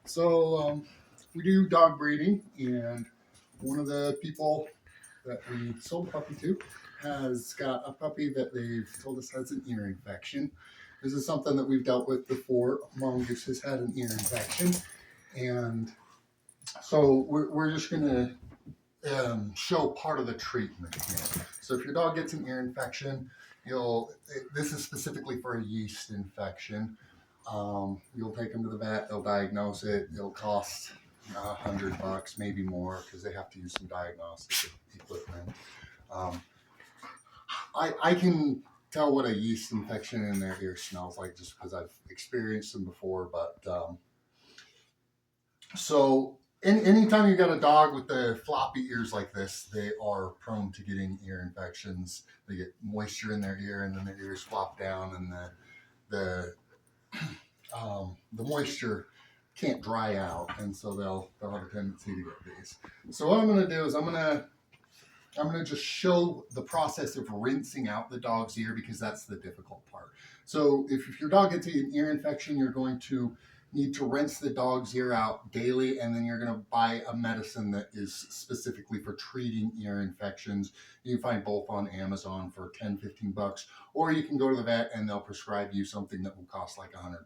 So we do dog breeding, and one of the people that we sold a puppy to has got a puppy that they've told us has an ear infection. This is something that we've dealt with before. Mongoose has had an ear infection, and so we're just going to show part of the treatment here. So if your dog gets an ear infection, this is specifically for a yeast infection. You'll take them to the vet, they'll diagnose it. It'll cost $100, maybe more, because they have to use some diagnostic equipment. I can tell what a yeast infection in their ear smells like just because I've experienced them before. But so anytime you got a dog with the floppy ears like this, they are prone to getting ear infections. They get moisture in their ear, and then their ears flop down, and the moisture can't dry out, and so they'll have a tendency to get these. So what I'm going to do is I'm going to just show the process of rinsing out the dog's ear, because that's the difficult part. So if your dog gets an ear infection, you're going to need to rinse the dog's ear out daily, and then you're going to buy a medicine that is specifically for treating ear infections. You can find both on Amazon for $10-15, or you can go to the vet and they'll prescribe you something that will cost like $100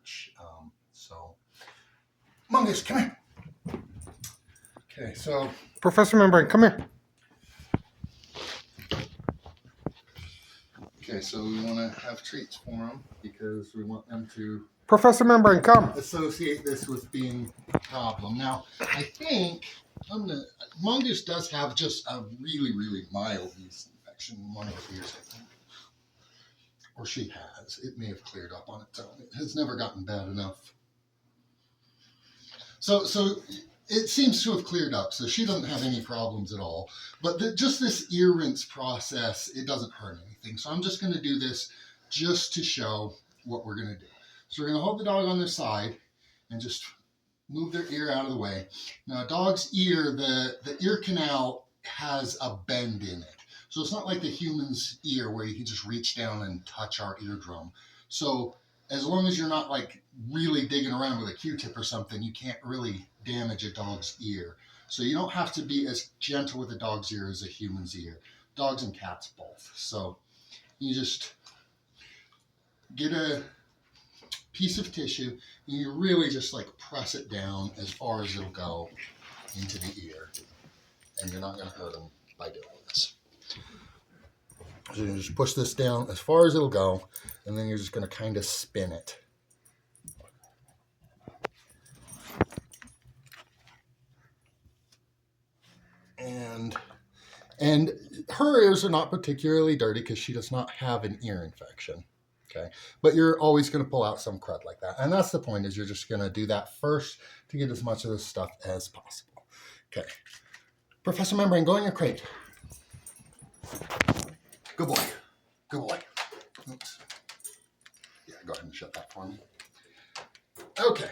each. So, Mongoose, come here. Okay, so Professor Membrane, come here. Okay, so we want to have treats for them because we want them to Professor Membrane, come. associate this with being a problem. Now, I think Mongoose does have just a really, really mild yeast infection in one of his ears, I think. Or she has. It may have cleared up on its own. It has never gotten bad enough. So it seems to have cleared up, so she doesn't have any problems at all. But just this ear rinse process, it doesn't hurt anything. So I'm just going to do this just to show what we're going to do. So we're going to hold the dog on their side and just move their ear out of the way. Now, a dog's ear, the ear canal has a bend in it. So it's not like the human's ear where you can just reach down and touch our eardrum. So as long as you're not like really digging around with a Q-tip or something, you can't really damage a dog's ear. So you don't have to be as gentle with a dog's ear as a human's ear. Dogs and cats both. So you just get a piece of tissue and you really just like press it down as far as it'll go into the ear. And you're not going to hurt them by doing this. So you just push this down as far as it'll go, and then you're just going to kind of spin it. And her ears are not particularly dirty because she does not have an ear infection. Okay, but you're always going to pull out some crud like that. And that's the point, is you're just going to do that first to get as much of this stuff as possible. Okay. Professor Membrane, go in your crate. Good boy. Good boy. Oops. Yeah, go ahead and shut that for me. Okay.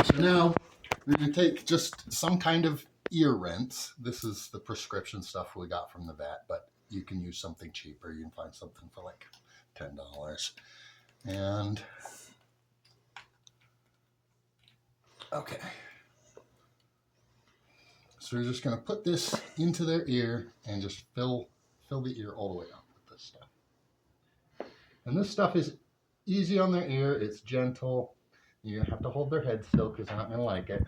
So now we're going to take just some kind of ear rinse. This is the prescription stuff we got from the vet, but you can use something cheaper. You can find something for like $10. And okay. So we're just going to put this into their ear and just fill the ear all the way up with this stuff. And this stuff is easy on their ear. It's gentle. You're going to have to hold their head still because they're not going to like it.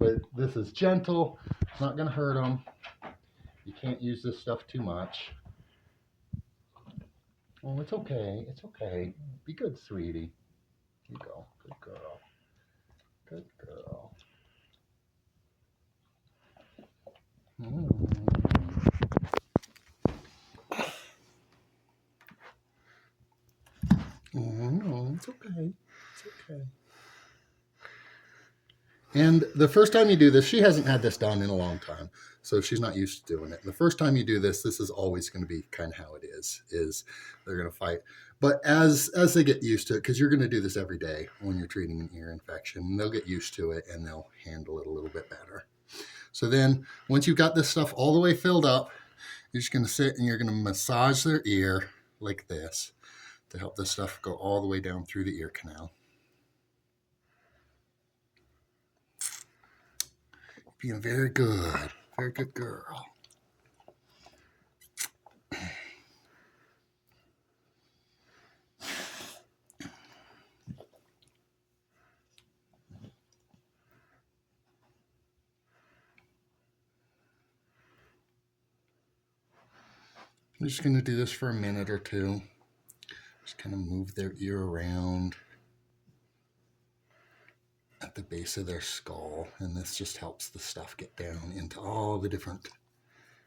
But this is gentle. It's not going to hurt them. You can't use this stuff too much. Oh, it's okay. It's okay. Be good, sweetie. Here you go. Good girl. Good girl. No, it's okay. It's okay. And the first time you do this, she hasn't had this done in a long time, so she's not used to doing it. And the first time you do this, this is always going to be kind of how it is they're going to fight. But as they get used to it, because you're going to do this every day when you're treating an ear infection, they'll get used to it and they'll handle it a little bit better. So then once you've got this stuff all the way filled up, you're just going to sit and you're going to massage their ear like this to help this stuff go all the way down through the ear canal. Being very good. Very good girl. I'm just going to do this for a minute or two. Just kind of move their ear around at the base of their skull, and this just helps the stuff get down into all the different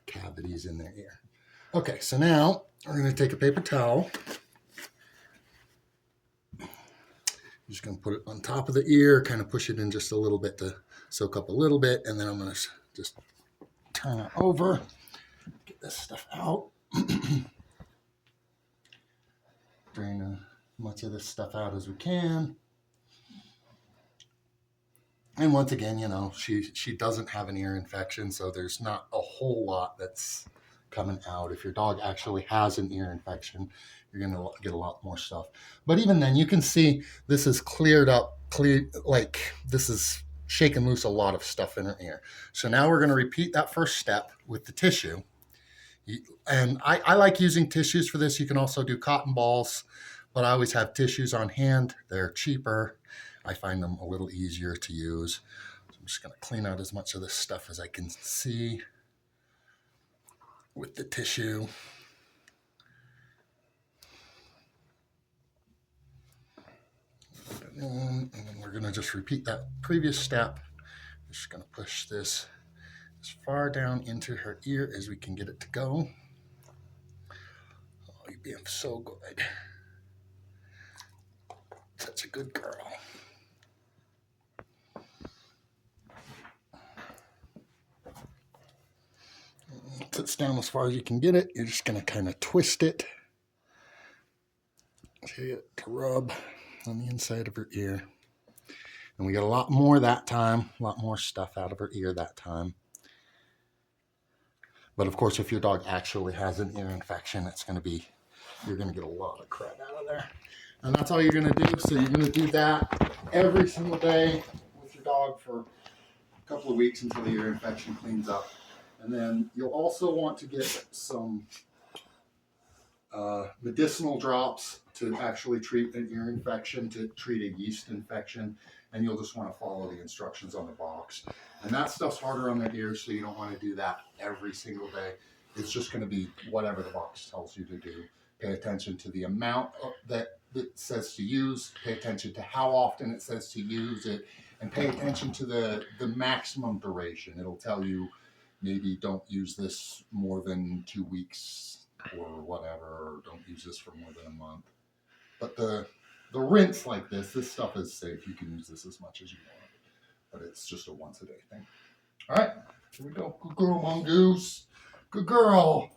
cavities in their ear. Okay, so now we're going to take a paper towel. I'm just going to put it on top of the ear, kind of push it in just a little bit to soak up a little bit, and then I'm going to just turn it over, get this stuff out. Drain as much of this stuff out as we can. And once again, you know, she doesn't have an ear infection, so there's not a whole lot that's coming out. If your dog actually has an ear infection, you're going to get a lot more stuff. But even then, you can see this is cleared up, like this is shaken loose a lot of stuff in her ear. So now we're going to repeat that first step with the tissue. And I like using tissues for this. You can also do cotton balls, but I always have tissues on hand. They're cheaper. I find them a little easier to use. So I'm just going to clean out as much of this stuff as I can see with the tissue. And then we're going to just repeat that previous step. Just going to push this as far down into her ear as we can get it to go. Oh, you're being so good. Such a good girl. Once it's down as far as you can get it, you're just going to kind of twist it. To rub on the inside of her ear. And we got a lot more that time, a lot more stuff out of her ear that time. But of course, if your dog actually has an ear infection, you're going to get a lot of crud out of there. And that's all you're going to do. So you're going to do that every single day with your dog for a couple of weeks until the ear infection cleans up. And then you'll also want to get some medicinal drops to actually treat an ear infection, to treat a yeast infection. And you'll just want to follow the instructions on the box. And that stuff's harder on their ears, so you don't want to do that every single day. It's just going to be whatever the box tells you to do. Pay attention to the amount that it says to use. Pay attention to how often it says to use it. And pay attention to the maximum duration. It'll tell you maybe don't use this more than 2 weeks or whatever, or don't use this for more than a month. But the rinse like this stuff is safe. You can use this as much as you want. But it's just a once a day thing. All right, here we go. Good girl, Mongoose. Good girl.